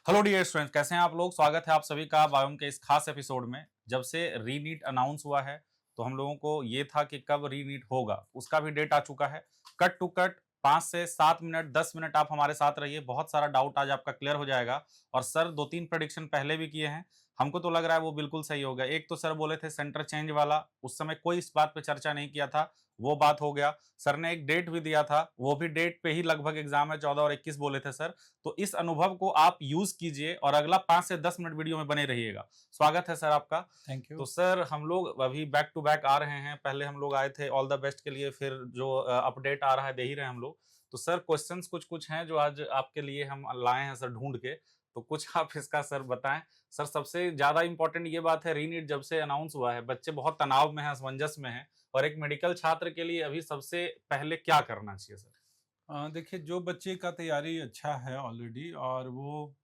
Hello dear students, कैसे हैं आप लोग। स्वागत है आप सभी का बायोम के इस खास एपिसोड में। जब से रीनीट अनाउंस हुआ है तो हम लोगों को ये था कि कब रीनीट होगा, उसका भी डेट आ चुका है। कट टू कट 5 से 7 मिनट 10 मिनट आप हमारे साथ रहिए, बहुत सारा डाउट आज आपका क्लियर हो जाएगा। और सर 2-3 प्रेडिक्शन पहले भी किए हैं, हमको तो लग रहा है वो बिल्कुल सही हो गया। एक तो सर बोले थे सेंटर चेंज वाला, उस समय कोई इस बात पे चर्चा नहीं किया था, वो बात हो गया। सर ने एक डेट भी दिया था, वो भी डेट पे ही लगभग एग्जाम है, 14 और 21 बोले थे सर। तो इस अनुभव को आप यूज कीजिए और अगला 5 से 10 मिनट वीडियो में बने रहिएगा। स्वागत है सर आपका। थैंक तो यू। सर हम लोग अभी बैक टू बैक आ रहे हैं, पहले हम लोग आए थे ऑल द बेस्ट के लिए, फिर जो अपडेट आ रहा है दे ही रहे हैं हम लोग। तो सर क्वेश्चंस कुछ कुछ हैं जो आज आपके लिए हम लाए हैं सर ढूंढ के, तो कुछ आप इसका सर बताएं। सर सबसे ज्यादा इंपॉर्टेंट ये बात है, रीनीट जब से अनाउंस हुआ है बच्चे बहुत तनाव में हैं, असमंजस में हैं, और एक मेडिकल छात्र के लिए अभी सबसे पहले क्या करना चाहिए सर। देखिए, जो बच्चे का तैयारी अच्छा है ऑलरेडी और वो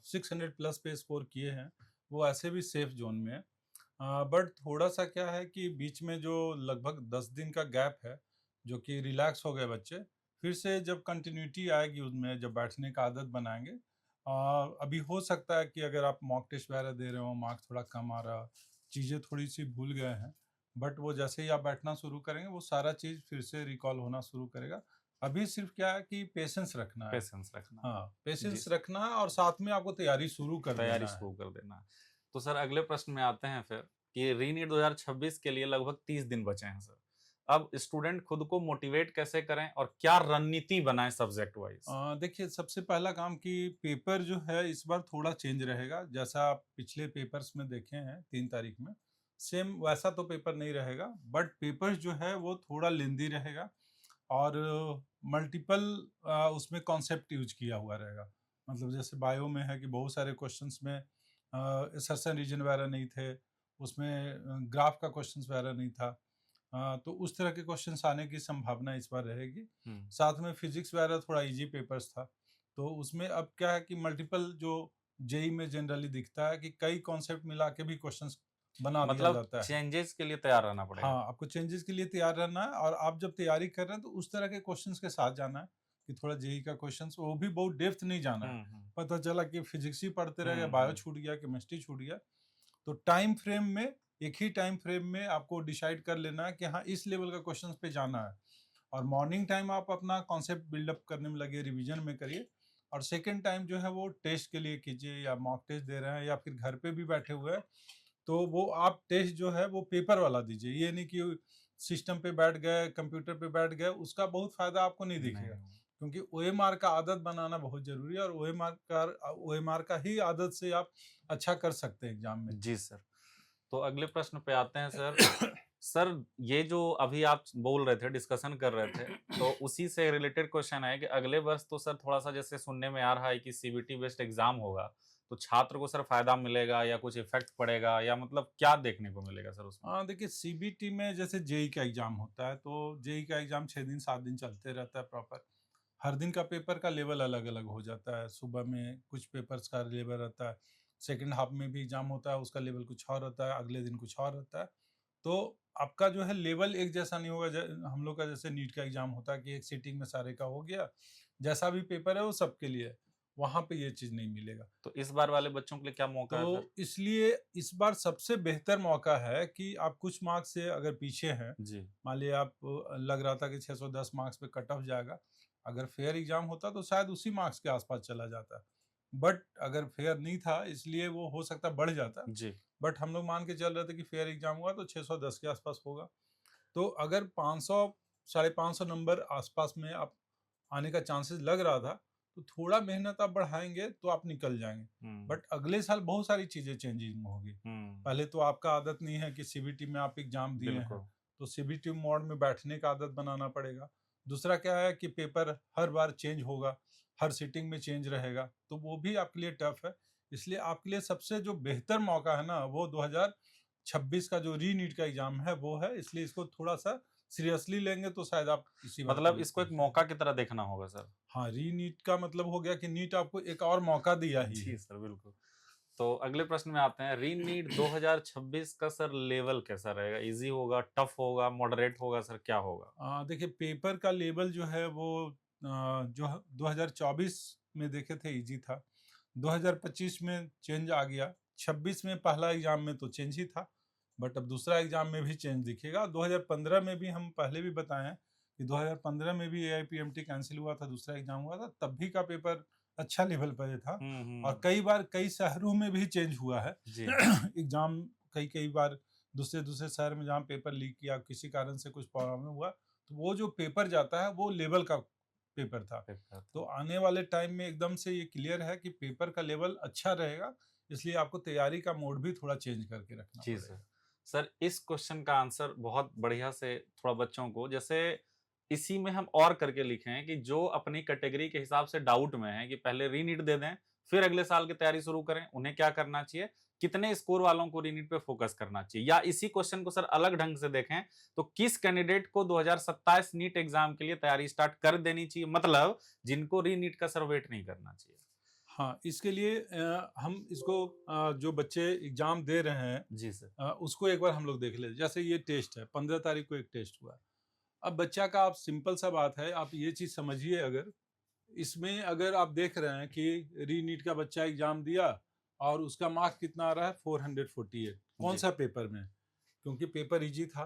600 प्लस पे स्कोर किए हैं, वो ऐसे भी सेफ जोन में है। बट थोड़ा सा क्या है कि बीच में जो लगभग 10 दिन का गैप है, जो कि रिलैक्स हो गए बच्चे, फिर से जब कंटिन्यूटी आएगी उसमें, जब बैठने का आदत बनाएंगे। अभी हो सकता है कि अगर आप मॉक टेस्ट वगैरह दे रहे हो, मार्क्स थोड़ा कम आ रहा, चीज़ें थोड़ी सी भूल गए हैं, बट वो जैसे ही आप बैठना शुरू करेंगे वो सारा चीज़ फिर से रिकॉल होना शुरू करेगा। अभी सिर्फ क्या है कि पेशेंस रखना है। पेशेंस रखना। हाँ, जी पेशेंस सर, रखना है और साथ में आपको तैयारी शुरू कर तैयारी देना है। शुरू कर देना है। तो सर अगले प्रश्न में आते हैं फिर कि रीनीट 2026 के लिए लगभग 30 दिन बचे हैं सर। अब स्टूडेंट खुद को मोटिवेट कैसे करें और क्या रणनीति बनाएं सब्जेक्ट वाइज। देखिए, सबसे पहला काम कि पेपर जो है इस बार थोड़ा चेंज रहेगा। जैसा आप पिछले पेपर्स में देखे हैं 3 तारीख में, सेम वैसा तो पेपर नहीं रहेगा, बट पेपर जो है वो थोड़ा लेंदी रहेगा और मल्टीपल उसमें कॉन्सेप्ट यूज किया हुआ रहेगा। मतलब जैसे बायो में है कि बहुत सारे क्वेश्चंस में असर्शन रीजन वगैरह नहीं थे, उसमें ग्राफ का क्वेश्चंस वगैरह नहीं था। तो उस तरह के क्वेश्चंस आने की संभावना इस बार रहेगी। हम्म। साथ में फिजिक्स वगैरह थोड़ा इजी पेपर्स था, तो उसमें अब क्या है कि मल्टीपल जो जेई में जनरली दिखता है कि कई कॉन्सेप्ट मिला के भी क्वेश्चंस बना दिया मतलब जाता है। चेंजेस के लिए तैयार रहना पड़ेगा। हाँ, आपको चेंजेस के लिए तैयार रहना है और आप जब तैयारी कर रहे हैं तो उस तरह के क्वेश्चंस के साथ जाना है कि थोड़ा जेई का क्वेश्चंस, वो भी बहुत डेप्थ नहीं जाना है। हम्म। पता चला कि फिजिक्स ही पढ़ते रह गए, बायो हम्म। छूट गया, केमिस्ट्री छूट गया। तो टाइम फ्रेम में, एक ही टाइम फ्रेम में आपको डिसाइड कर लेना है कि हाँ, इस लेवल का क्वेश्चंस पे जाना है। और मॉर्निंग टाइम आप अपना कॉन्सेप्ट बिल्डअप करने में लगे, रिवीजन में करिए। और सेकंड टाइम जो है वो टेस्ट के लिए कीजिए, या मॉक टेस्ट दे रहे हैं या फिर घर पे भी बैठे हुए हैं, तो वो आप टेस्ट जो है वो पेपर वाला दीजिए। ये नहीं कि सिस्टम पे बैठ गए, कंप्यूटर पे बैठ गए, उसका बहुत फ़ायदा आपको नहीं दिखेगा। नहीं। क्योंकि ओएमआर का आदत बनाना बहुत ज़रूरी है और ओएमआर का ही आदत से आप अच्छा कर सकते हैं एग्ज़ाम में। जी सर। तो अगले प्रश्न पे आते हैं सर। सर ये जो अभी आप बोल रहे थे, डिस्कशन कर रहे थे, तो उसी से रिलेटेड क्वेश्चन है कि अगले वर्ष तो सर थोड़ा सा जैसे सुनने में आ रहा है कि सीबीटी बेस्ड एग्जाम होगा, तो छात्र को सर फायदा मिलेगा या कुछ इफेक्ट पड़ेगा, या मतलब क्या देखने को मिलेगा सर उसमें। हाँ, देखिए, सीबीटी में जैसे जेई का एग्ज़ाम होता है, तो जेई का एग्ज़ाम 6 दिन 7 दिन चलते रहता है प्रॉपर। हर दिन का पेपर का लेवल अलग-अलग हो जाता है। सुबह में कुछ पेपर्स का लेवल रहता है, सेकंड हाफ में भी एग्ज़ाम होता है, उसका लेवल कुछ और रहता है, अगले दिन कुछ और रहता है। तो आपका जो है लेवल एक जैसा नहीं होगा। हम लोग का जैसे नीट का एग्ज़ाम होता है कि एक सीटिंग में सारे का हो गया, जैसा भी पेपर है वो सबके लिए है। वहाँ पे ये चीज़ नहीं मिलेगा। तो इस बार वाले बच्चों के लिए क्या मौका है सर। तो इसलिए इस बार सबसे बेहतर मौका है कि आप कुछ मार्क्स से अगर पीछे हैं, जी। मान लिया आप लग रहा था कि 610 मार्क्स पे कट ऑफ जाएगा, अगर फेयर एग्ज़ाम होता तो शायद उसी मार्क्स के आसपास चला जाता। बट अगर फेयर नहीं था इसलिए वो हो सकता है बढ़ जाता। जी। बट हम लोग मान के चल रहे थे कि फेयर एग्ज़ाम हुआ तो 610 के आसपास होगा। तो अगर 500 साढ़े 500 नंबर आसपास में आप आने का चांसेस लग रहा था, तो थोड़ा मेहनत आप बढ़ाएँगे तो आप निकल जाएँगे। हम्म। बट अगले साल बहुत सारी चीज़ें चेंजिंग होगी। हम्म। पहले तो आपका आदत नहीं है कि सीबीटी में आप एग्ज़ाम दिए हैं, बिल्कुल। तो सीबीटी मोड में बैठने का आदत बनाना पड़ेगा। दूसरा क्या है कि पेपर हर बार चेंज होगा, हर सिटिंग में चेंज रहेगा, तो वो भी आपके लिए टफ़ है। इसलिए आपके लिए सबसे जो बेहतर मौका है ना, वो 2026 का जो रीनीट का एग्ज़ाम है वो है, इसलिए इसको थोड़ा-सा सीरियसली लेंगे तो शायद आप इसी बार मतलब क्लियर इसको कर एक जाएँ। मौका की तरह देखना होगा सर। हाँ, रीनीट का मतलब हो गया कि नीट आपको एक और मौका दिया ही जी है। सर, बिल्कुल। तो अगले प्रश्न में आते हैं, रीनीट 2026 का सर लेवल कैसा रहेगा? इजी होगा, टफ होगा, मॉडरेट होगा सर, क्या होगा? देखिए, पेपर का लेवल जो है वो जो 2024 में देखे थे ईज़ी था। 2025 में चेंज आ गया, 26 में पहला एग्जाम में तो चेंज ही था, बट अब दूसरा एग्जाम में भी चेंज दिखेगा। 2015 में भी हम पहले भी बताए हैं कि 2015 में भी AIPMT कैंसिल हुआ था, दूसरा एग्जाम हुआ था, तब भी का पेपर अच्छा लेवल पर था। और कई बार कई शहरों में भी चेंज हुआ है जी एग्जाम, कई बार दूसरे शहर में जहाँ पेपर लीक किया, किसी कारण से कुछ प्रॉब्लम हुआ, तो वो जो पेपर जाता है वो लेवल का पेपर था। तो आने वाले टाइम में एकदम से ये क्लियर है कि पेपर का लेवल अच्छा रहेगा, इसलिए आपको तैयारी का मोड भी थोड़ा चेंज करके रखना जी पड़ेगा। सर, इस क्वेश्चन का आंसर बहुत बढ़िया से थोड़ा बच्चों को, जैसे इसी में हम और करके लिखे हैं कि जो अपनी कैटेगरी के हिसाब से डाउट में है कि पहले रीनीट दे दें, फिर अगले साल की तैयारी शुरू करें, उन्हें क्या करना चाहिए, कितने स्कोर वालों को रीनीट पे फोकस करना चाहिए, या इसी क्वेश्चन को सर अलग ढंग से देखें तो किस कैंडिडेट को 2027 नीट एग्जाम के लिए तैयारी स्टार्ट कर देनी चाहिए, मतलब जिनको रीनीट का सर वेट नहीं करना चाहिए। हाँ, इसके लिए हम इसको जो बच्चे एग्जाम दे रहे हैं जी सर। उसको एक बार हम लोग देख ले। जैसे ये टेस्ट है, 15 तारीख को एक टेस्ट हुआ। अब बच्चा का, आप सिंपल सा बात है, आप ये चीज समझिए, अगर इसमें अगर आप देख रहे हैं कि रीनीट का बच्चा एग्जाम दिया और उसका मार्क्स कितना आ रहा है 448, कौन सा पेपर में, क्योंकि पेपर इजी था,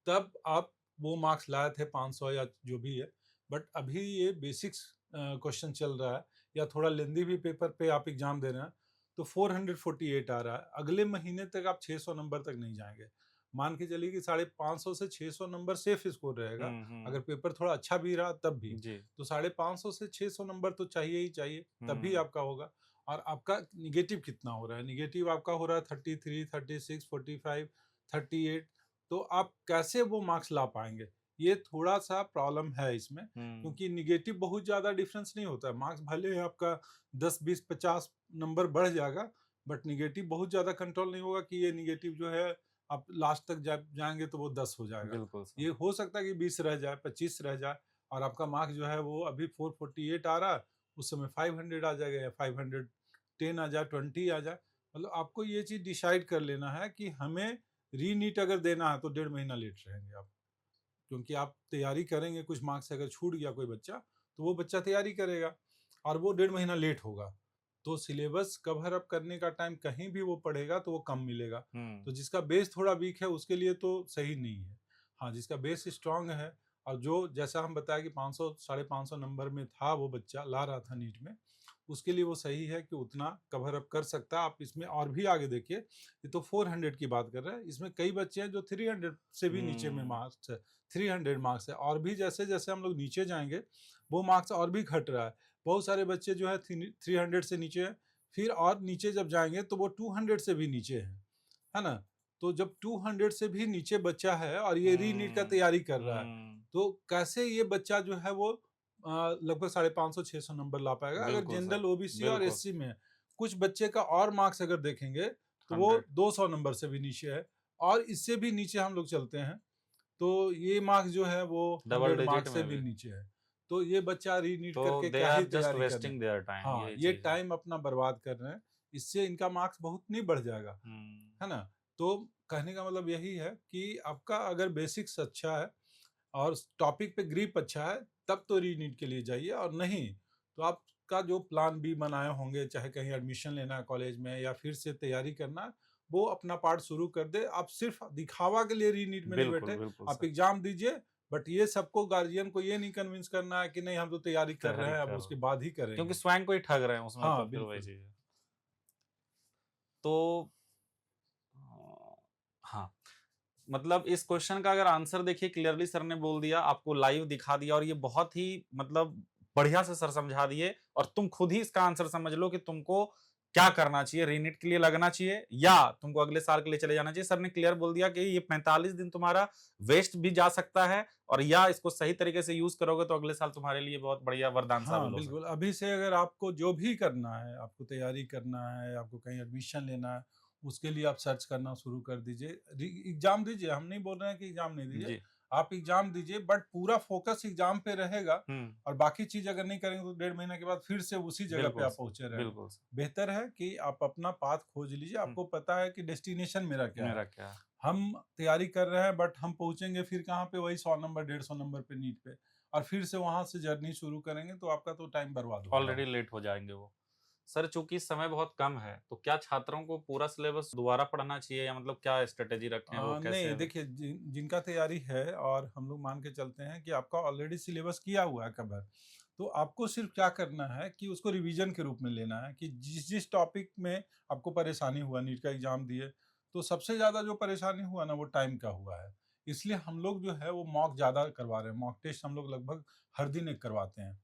तब आप वो मार्क्स लाए थे 500 या जो भी है। बट अभी ये बेसिक्स क्वेश्चन चल रहा है या थोड़ा लेंदी भी पेपर पे आप एग्जाम दे रहे हैं, तो 448 आ रहा है। अगले महीने तक आप 600 नंबर तक नहीं जाएंगे। मान के चलिए कि 550 से 600 नंबर सेफ स्कोर रहेगा। अगर पेपर थोड़ा अच्छा भी रहा तब भी, तो 550 से 600 नंबर तो चाहिए ही चाहिए, तभी आपका होगा। और आपका निगेटिव कितना हो रहा है, निगेटिव आपका हो रहा है 33, 36, 45, 38, तो आप कैसे वो मार्क्स ला पाएंगे, ये थोड़ा सा प्रॉब्लम है इसमें। क्योंकि निगेटिव बहुत ज्यादा डिफरेंस नहीं होता है, मार्क्स भले ही आपका 10, 20, 50 नंबर बढ़ जाएगा, बट निगेटिव बहुत ज्यादा कंट्रोल नहीं होगा कि ये निगेटिव जो है आप लास्ट तक जाएंगे तो वो 10 हो जाएगा। ये हो सकता है कि 20 रह जाए, 25 रह जाए, और आपका मार्क्स जो है वो अभी 448 आ रहा है, उस समय 500 आ जाएगा, या 510 आ जाए, 20 आ जाए। मतलब आपको ये चीज डिसाइड कर लेना है कि हमें रीनीट अगर देना है तो 1.5 महीना लेट रहेंगे आप, क्योंकि आप तैयारी करेंगे, कुछ मार्क्स अगर छूट गया कोई बच्चा, तो वो बच्चा तैयारी करेगा और वो 1.5 महीना लेट होगा, तो सिलेबस कवर अप करने का टाइम कहीं भी वो पढ़ेगा तो वो कम मिलेगा। तो जिसका बेस थोड़ा वीक है उसके लिए तो सही नहीं है। हाँ, जिसका बेस स्ट्रांग है और जो जैसा हम बताया कि 500, 550 नंबर में था वो बच्चा ला रहा था नीट में, उसके लिए वो सही है कि उतना कवर अप कर सकता है। आप इसमें और भी आगे देखिए, ये तो 400 की बात कर रहे हैं, इसमें कई बच्चे हैं जो 300 से भी नीचे में मार्क्स है, 300 मार्क्स है, और भी जैसे जैसे हम लोग नीचे जाएंगे वो मार्क्स और भी घट रहा है। बहुत सारे बच्चे जो है 300 से नीचे है, फिर और नीचे जब जाएंगे तो वो 200 से भी नीचे है ना। तो जब 200 से भी नीचे बच्चा है और ये रीनीट का तैयारी कर रहा है, तो कैसे ये बच्चा जो है वो लगभग 550, 600 नंबर ला पाएगा। अगर जनरल, ओबीसी और एससी में कुछ बच्चे का और मार्क्स अगर देखेंगे तो वो 200 नंबर से भी नीचे है, और इससे भी नीचे हम लोग चलते हैं तो ये मार्क्स जो है वो 100 मार्क्स से भी नीचे है। तो ये बच्चा रीनीट करके क्या ही तैयारी करना, हाँ ये टाइम अपना बर्बाद कर रहे हैं, इससे इनका मार्क्स बहुत नहीं बढ़ जाएगा, है ना। तो कहने का मतलब यही है कि आपका अगर बेसिक्स अच्छा है और टॉपिक पे ग्रिप अच्छा है, तब तो रीनीट के लिए जाइए, और नहीं तो आपका जो प्लान बी बनाए होंगे, चाहे कहीं एडमिशन लेना है कॉलेज में या फिर से तैयारी करना है, वो अपना पार्ट शुरू कर दे। आप सिर्फ दिखावा के लिए रीनीट में नहीं बैठे, आप एग्जाम दीजिए, बट ये सबको, गार्जियन को ये नहीं कन्विंस करना है कि नहीं हम तो तैयारी कर रहे हैं, अब उसके बाद ही करेंगे, क्योंकि स्वयं को ही ठग रहे हैं उसमें। हाँ, तो फिर वही चीज है। तो हाँ, मतलब इस क्वेश्चन का अगर आंसर देखिए, क्लियरली सर ने बोल दिया, आपको लाइव दिखा दिया, और ये बहुत ही मतलब बढ़िया से सर समझा दिए, और तुम खुद ही इसका आंसर समझ लो कि तुमको क्या करना चाहिए, रीनीट के लिए लगना चाहिए या तुमको अगले साल के लिए चले जाना चाहिए। सर ने क्लियर बोल दिया कि ये 45 दिन तुम्हारा वेस्ट भी जा सकता है, और या इसको सही तरीके से यूज करोगे तो अगले साल तुम्हारे लिए बहुत बढ़िया वरदान साबित हो सकता है। बिल्कुल, अभी से अगर आपको जो भी करना है, आपको तैयारी करना है, आपको कहीं एडमिशन लेना है, उसके लिए आप सर्च करना शुरू कर दीजिए। एग्जाम दीजिए, हम नहीं बोल रहे हैं कि एग्जाम नहीं दीजिए, आप एग्जाम दीजिए, बट पूरा फोकस एग्जाम पे रहेगा, और बाकी चीज अगर नहीं करेंगे तो 1.5 महीने के बाद फिर से उसी जगह पे आप पहुंचे रहेंगे। बेहतर है कि आप अपना पाथ खोज लीजिए, आपको पता है कि डेस्टिनेशन मेरा क्या है। हम तैयारी कर रहे हैं, बट हम पहुंचेंगे फिर कहाँ पे, वही 100 नंबर 150 नंबर पे नीट पे, और फिर से वहां से जर्नी शुरू करेंगे तो आपका तो टाइम बर्बाद होगा, ऑलरेडी लेट हो जाएंगे वो। सर चूंकि समय बहुत कम है, तो क्या छात्रों को पूरा सिलेबस दोबारा पढ़ना चाहिए या मतलब क्या स्ट्रेटेजी रखें, वो कैसे नहीं हमें? देखिए, जिनका तैयारी है और हम लोग मान के चलते हैं कि आपका ऑलरेडी सिलेबस किया हुआ है कवर, तो आपको सिर्फ क्या करना है कि उसको रिवीजन के रूप में लेना है कि जिस जिस टॉपिक में आपको परेशानी हुआ, नीट का एग्जाम दिए, तो सबसे ज़्यादा जो परेशानी हुआ ना वो टाइम का हुआ है। इसलिए हम लोग जो है वो मॉक ज़्यादा करवा रहे हैं, मॉक टेस्ट हम लोग लगभग हर दिन एक करवाते हैं।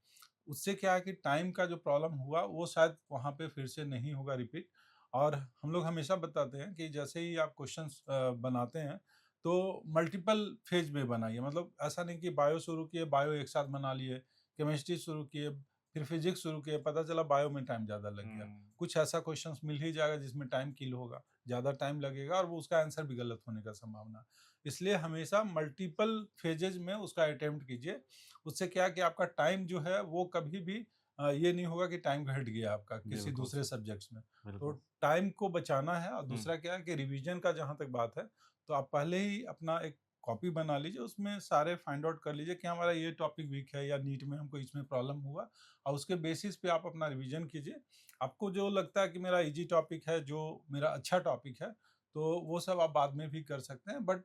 उससे क्या है कि टाइम का जो प्रॉब्लम हुआ वो शायद वहाँ पे फिर से नहीं होगा रिपीट। और हम लोग हमेशा बताते हैं कि जैसे ही आप क्वेश्चंस बनाते हैं तो मल्टीपल फेज में बनाइए, मतलब ऐसा नहीं कि बायो शुरू किए बायो एक साथ बना लिए, केमिस्ट्री शुरू किए फिर फिजिक्स शुरू किए, पता चला बायो में टाइम ज़्यादा लग गया। कुछ ऐसा क्वेश्चंस मिल ही जाएगा जिसमें टाइम किल होगा, ज़्यादा टाइम लगेगा और वो उसका आंसर भी गलत होने का संभावना है। इसलिए हमेशा मल्टीपल फेजेज में उसका अटेम्प्ट कीजिए। उससे क्या है कि आपका टाइम जो है वो कभी भी ये नहीं होगा कि टाइम घट गया आपका किसी बिल्कुल दूसरे सर, सब्जेक्ट्स में। तो बिल्कुल। टाइम को बचाना है और हुँ, दूसरा क्या है कि रिवीजन का जहाँ तक बात है, तो आप पहले ही अपना एक कॉपी बना लीजिए, उसमें सारे फाइंड आउट कर लीजिए कि हमारा ये टॉपिक वीक है या नीट में हमको इसमें प्रॉब्लम हुआ, और उसके बेसिस पे आप अपना रिवीजन कीजिए। आपको जो लगता है कि मेरा ईजी टॉपिक है, जो मेरा अच्छा टॉपिक है, तो वो सब आप बाद में भी कर सकते हैं, बट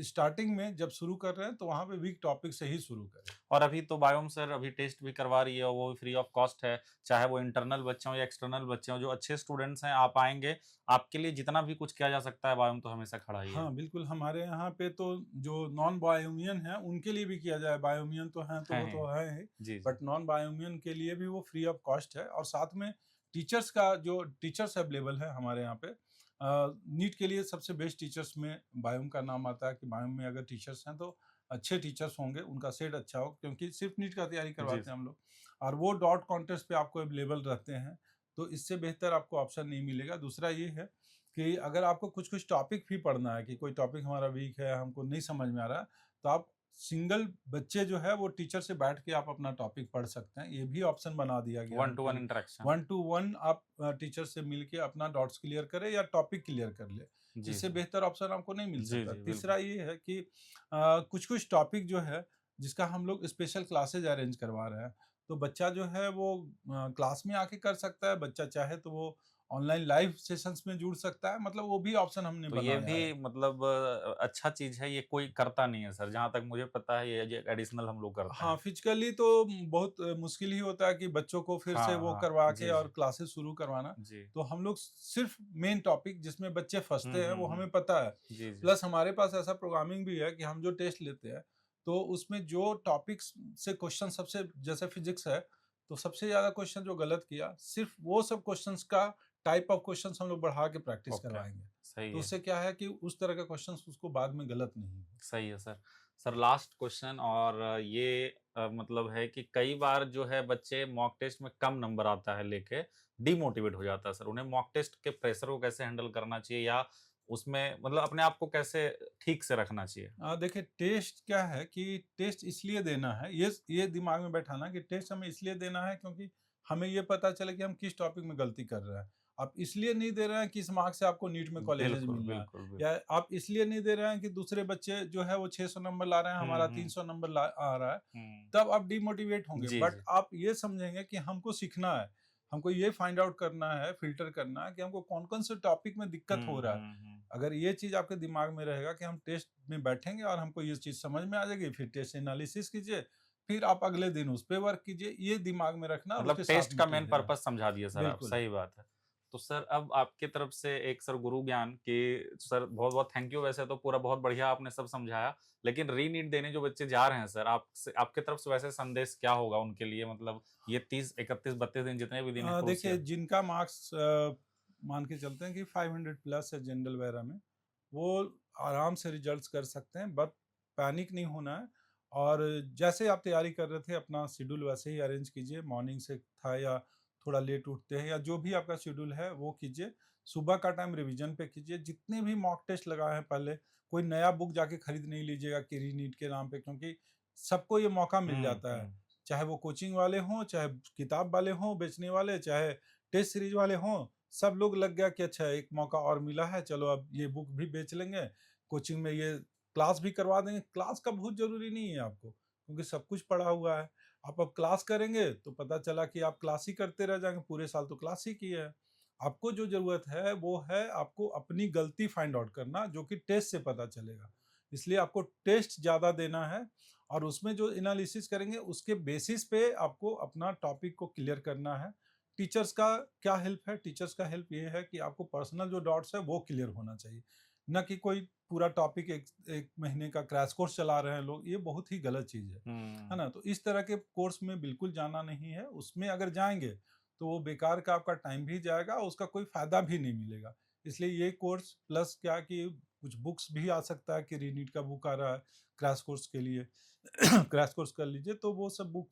स्टार्टिंग में जब शुरू कर रहे हैं तो वहाँ पे वीक टॉपिक से ही शुरू करें। और अभी तो बायोम सर अभी टेस्ट भी करवा रही है और वो भी फ्री ऑफ कॉस्ट है, चाहे वो इंटरनल बच्चे हों या एक्सटर्नल बच्चे हों, जो अच्छे स्टूडेंट्स हैं, आप आएँगे, आपके लिए जितना भी कुछ किया जा सकता है, बायोम तो हमेशा खड़ा ही है। हाँ, बिल्कुल, हमारे यहाँ पे तो जो नॉन बायोमियन है, उनके लिए भी किया जाए, बायोमियन तो हैं, तो हैं, वो तो हैं। है ही, जी, जी। बट नॉन बायोमियन के लिए भी वो फ्री ऑफ कॉस्ट है। और साथ में टीचर्स का जो टीचर्स अवेलेबल है हमारे यहाँ पे, नीट के लिए सबसे बेस्ट टीचर्स में बायोम का नाम आता है कि बायोम में अगर टीचर्स हैं, तो अच्छे टीचर्स होंगे, उनका सेट अच्छा हो, क्योंकि सिर्फ नीट का तैयारी जी, करवाते हैं हम लोग, और वो डॉट कॉन्टेस्ट पे आपको अवेलेबल रहते हैं, तो इससे बेहतर आपको ऑप्शन नहीं मिलेगा। दूसरा ये है कि अगर आपको कुछ-कुछ टॉपिक भी पढ़ना है कि कोई टॉपिक हमारा वीक है, हमको नहीं समझ में आ रहा है, तो आप सिंगल बच्चे जो है वो टीचर से बैठ के आप अपना टॉपिक पढ़ सकते हैं। ये भी ऑप्शन बना दिया गया है वन टू उनके वन लिए। इंटरेक्शन। 1 टू 1 आप टीचर से मिलके अपना डाउट्स क्लियर करें या टॉपिक क्लियर कर लें। जी, इससे जी। बेहतर ऑप्शन आपको नहीं मिल जी, सकता। जी, तीसरा बिल्कुल। ये है कि कुछ-कुछ टॉपिक जो है जिसका हम लोग स्पेशल क्लासेस अरेंज करवा रहे हैं। तो बच्चा जो है वो क्लास में आके कर सकता है, बच्चा चाहे तो वो ऑनलाइन लाइव सेशंस में जुड़ सकता है, मतलब वो भी ऑप्शन हमने तो ये बनाया भी है। मतलब अच्छा चीज़ है, ये कोई करता नहीं है सर, जहाँ तक मुझे पता है ये एडिशनल हम लोग करते हाँ, हैं। फिजिकली तो बहुत मुश्किल ही होता है कि बच्चों को फिर से हाँ, वो हाँ। करवा के जी, और जी। क्लासेस शुरू करवाना। जी। तो हम लोग सिर्फ मेन टॉपिक जिसमें बच्चे हुँ, फँसते हैं हुँ, वो हुँ। हमें पता है। जी, जी। प्लस हमारे पास ऐसा प्रोग्रामिंग भी है कि हम जो टेस्ट लेते हैं, तो उसमें जो टॉपिक्स से क्वेश्चन सबसे, जैसे फिजिक्स है, तो सबसे ज़्यादा क्वेश्चन जो गलत किया, सिर्फ वो सब क्वेश्चंस का टाइप ऑफ क्वेश्चंस हम लोग बढ़ा के प्रैक्टिस ओके, करवाएँगे। सही तो है। उससे क्या है कि उस तरह का क्वेश्चंस उसको बाद में गलत नहीं हो। सही है सर। सर लास्ट क्वेश्चन और ये मतलब है कि कई बार जो है बच्चे मॉक टेस्ट में कम नंबर आता है लेके डिमोटिवेट हो जाता है सर। उन्हें मॉक टेस्ट के प्रेशर को कैसे हैंडल करना चाहिए या उसमें मतलब अपने आप को कैसे ठीक से रखना चाहिए? देखिए, टेस्ट क्या है कि टेस्ट इसलिए देना है, ये दिमाग में बैठाना कि टेस्ट हमें इसलिए देना है क्योंकि हमें ये पता चले कि हम किस टॉपिक में गलती कर रहे हैं। आप इसलिए नहीं दे रहे हैं कि इस मार्क्स से आपको नीट में कॉलेजेस बिल्कुल, मिलना है, बिल्कुल, बिल्कुल। या आप इसलिए नहीं दे रहे हैं कि दूसरे बच्चे जो है वो 600 नंबर ला रहे हैं, हुँ, हमारा हुँ, 300 नंबर आ रहा है, हुँ। तब आप डिमोटिवेट होंगे। जी, बट जी। आप ये समझेंगे कि हमको सीखना है, हमको ये फाइंड आउट करना है, फिल्टर करना है कि हमको कौन-कौन से टॉपिक में दिक्कत हुँ, हो रहा है। हुँ, हुँ। अगर ये चीज़ आपके दिमाग में रहेगा कि हम टेस्ट में बैठेंगे और हमको ये चीज़ समझ में आ जाएगी, फिर टेस्ट एनालिसिस कीजिए, फिर आप अगले दिन उस पे वर्क कीजिए, ये दिमाग में रखना और मतलब उसके साथ टेस्ट में का मेन कीजिएगा। पर्पस समझा दिए सर आप, बिल्कुल। सही बात है। तो सर अब आपकी तरफ से एक सर गुरु ज्ञान कि सर बहुत-बहुत थैंक यू वैसे तो पूरा बहुत बढ़िया आपने सब समझाया। लेकिन री-नीट देने जो बच्चे जा रहे हैं सर, आपसे आपकी तरफ से वैसे संदेश क्या होगा उनके लिए मतलब ये 30, 31, 32 दिन जितने भी दिन है देखिए, क्रूशियल? जिनका मार्क्स मान के चलते हैं कि 500 प्लस है जनरल वगैरह में, वो आराम से रिजल्ट्स कर सकते हैं, बट पैनिक नहीं होना है। और जैसे आप तैयारी कर रहे थे अपना शेड्यूल वैसे ही अरेंज कीजिए, मॉर्निंग से था या थोड़ा लेट उठते हैं या जो भी आपका शेड्यूल है वो कीजिए। सुबह का टाइम रिवीजन पे कीजिए, जितने भी मॉक टेस्ट लगाए हैं पहले, कोई नया बुक जाके खरीद नहीं लीजिएगा कि रीनीट के नाम पे, क्योंकि सबको ये मौका मिल हुँ, जाता है। हुँ। चाहे वो कोचिंग वाले हों, चाहे किताब वाले हों बेचने वाले, चाहे टेस्ट सीरीज वाले हों, सब लोग लग गया कि अच्छा एक मौका और मिला है, चलो अब ये बुक भी बेच लेंगे, कोचिंग में ये क्लास भी करवा देंगे। क्लास का बहुत ज़रूरी नहीं है आपको, क्योंकि सब कुछ पढ़ा हुआ है। आप अब क्लास करेंगे तो पता चला कि आप क्लास ही करते रह जाएंगे, पूरे साल तो क्लास ही किए हैं। आपको जो जरूरत है वो है आपको अपनी गलती फाइंड आउट करना, जो कि टेस्ट से पता चलेगा। इसलिए आपको टेस्ट ज़्यादा देना है और उसमें जो एनालिसिस करेंगे उसके बेसिस पे आपको अपना टॉपिक को क्लियर करना है। टीचर्स का क्या हेल्प है? टीचर्स का हेल्प ये है कि आपको पर्सनल जो डाउट्स है वो क्लियर होना चाहिए, ना कि कोई पूरा टॉपिक एक एक महीने का क्रैश कोर्स चला रहे हैं लोग। ये बहुत ही गलत चीज़ है ना? तो इस तरह के कोर्स में बिल्कुल जाना नहीं है। उसमें अगर जाएंगे तो वो बेकार का आपका टाइम भी जाएगा और उसका कोई फ़ायदा भी नहीं मिलेगा। इसलिए ये कोर्स प्लस क्या कि कुछ बुक्स भी आ सकता है कि रीनीट का बुक आ रहा है क्रैश कोर्स के लिए क्रैश कोर्स कर लीजिए। तो वो सब बुक,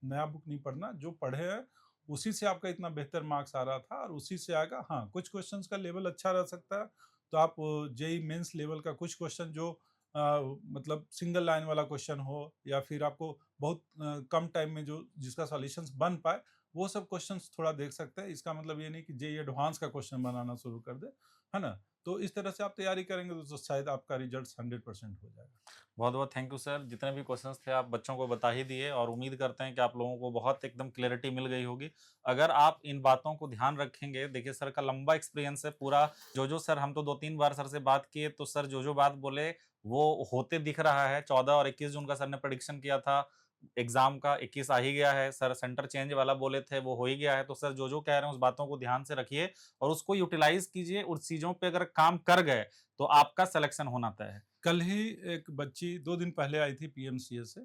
नया बुक नहीं पढ़ना, जो पढ़े हैं उसी से आपका इतना बेहतर मार्क्स आ रहा था और उसी से आएगा। हाँ, कुछ क्वेश्चंस का लेवल अच्छा रह सकता है, तो आप जेईई मेंस लेवल का कुछ क्वेश्चन जो मतलब सिंगल लाइन वाला क्वेश्चन हो या फिर आपको बहुत कम टाइम में जो जिसका सॉल्यूशंस बन पाए, वो सब क्वेश्चंस थोड़ा देख सकते हैं। इसका मतलब ये नहीं कि जेईई एडवांस का क्वेश्चन बनाना शुरू कर दे, है ना? तो इस तरह से आप तैयारी करेंगे तो शायद आपका रिजल्ट 100% हो जाएगा। बहुत बहुत थैंक यू सर, जितने भी क्वेश्चंस थे आप बच्चों को बता ही दिए और उम्मीद करते हैं कि आप लोगों को बहुत एकदम क्लैरिटी मिल गई होगी। अगर आप इन बातों को ध्यान रखेंगे, देखिए सर का लंबा एक्सपीरियंस है पूरा। जो सर, हम तो 2-3 बार सर से बात किए तो सर जो बात बोले वो होते दिख रहा है। 14 और 21 जून का सर ने प्रेडिक्शन किया था एग्जाम का, 21 आ ही गया है। सर सेंटर चेंज वाला बोले थे वो हो ही गया है। तो सर जो कह रहे हैं उस बातों को ध्यान से रखिए और उसको यूटिलाइज कीजिए। उस चीजों पे अगर काम कर गए तो आपका सिलेक्शन होना तय है। कल ही एक बच्ची 2 दिन पहले आई थी पीएमसीएच से,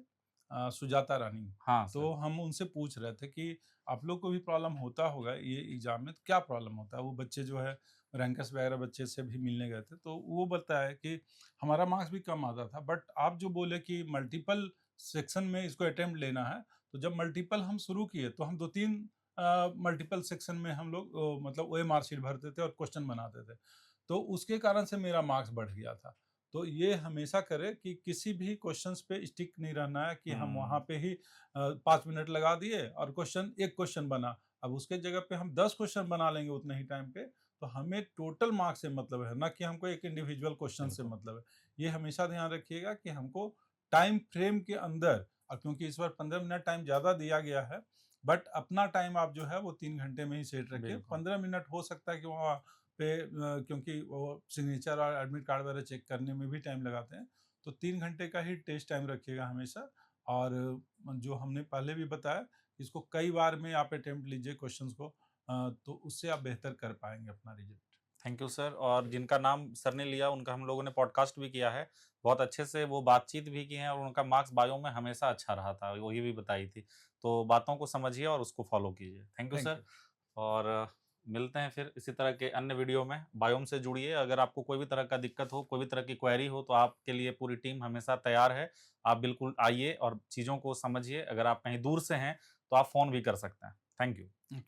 सुजाता रानी। हाँ तो सर। हम उनसे पूछ रहे थे कि आप लोग को भी प्रॉब्लम होता होगा ये एग्ज़ाम में, तो क्या प्रॉब्लम होता है? वो बच्चे जो है रैंकर्स वगैरह बच्चे से भी मिलने गए थे, तो वो बताया कि हमारा मार्क्स भी कम आता था, बट आप जो बोले कि मल्टीपल सेक्शन में इसको अटेम्प्ट लेना है, तो जब मल्टीपल हम शुरू किए तो हम 2-3 मल्टीपल सेक्शन में हम लोग मतलब ओएमआर शीट भरते थे और क्वेश्चन बनाते थे। तो उसके कारण से मेरा मार्क्स बढ़ गया था। तो ये हमेशा करें कि किसी भी क्वेश्चंस पे स्टिक नहीं रहना है कि हम वहाँ हम्म। पे ही 5 मिनट लगा दिए और एक क्वेश्चन बना। अब उसके जगह पे हम 10 क्वेश्चन बना लेंगे उतने ही टाइम पे, तो हमें टोटल मार्क्स से मतलब है, ना कि हमको एक इंडिविजुअल क्वेश्चन से बिल्कुल। मतलब है। ये हमेशा ध्यान रखिएगा कि हमको टाइम फ्रेम के अंदर, और क्योंकि इस बार 15 मिनट टाइम ज़्यादा दिया गया है, बट अपना टाइम आप जो है वो 3 घंटे में ही सेट रखिए। बिल्कुल। 15 मिनट हो सकता है कि वहाँ पे क्योंकि वो सिग्नेचर और एडमिट कार्ड वगैरह चेक करने में भी टाइम लगाते हैं, तो 3 घंटे का ही टेस्ट टाइम रखिएगा हमेशा। और जो हमने पहले भी बताया, इसको कई बार में आप अटेम्प्ट लीजिए क्वेश्चंस को, तो उससे आप बेहतर कर पाएँगे अपना रिजल्ट। Thank you sir. और जिनका नाम सर ने लिया उनका हम लोगों ने पॉडकास्ट भी किया है। बहुत अच्छे से वो बातचीत भी की है और उनका मार्क्स बायो में हमेशा अच्छा रहा था, वो ये भी बताई थी। तो बातों को समझिए और उसको फ़ॉलो कीजिए। Thank you thank sir. You. और मिलते हैं फिर इसी तरह के अन्य वीडियो में। बायोम से जुड़िए। अगर आपको कोई भी तरह का दिक्कत हो, कोई भी तरह की क्वेरी हो तो आपके लिए पूरी टीम हमेशा तैयार है। आप बिल्कुल आइए और चीज़ों को समझिए। अगर आप कहीं दूर से हैं तो आप फ़ोन भी कर सकते हैं। Thank you.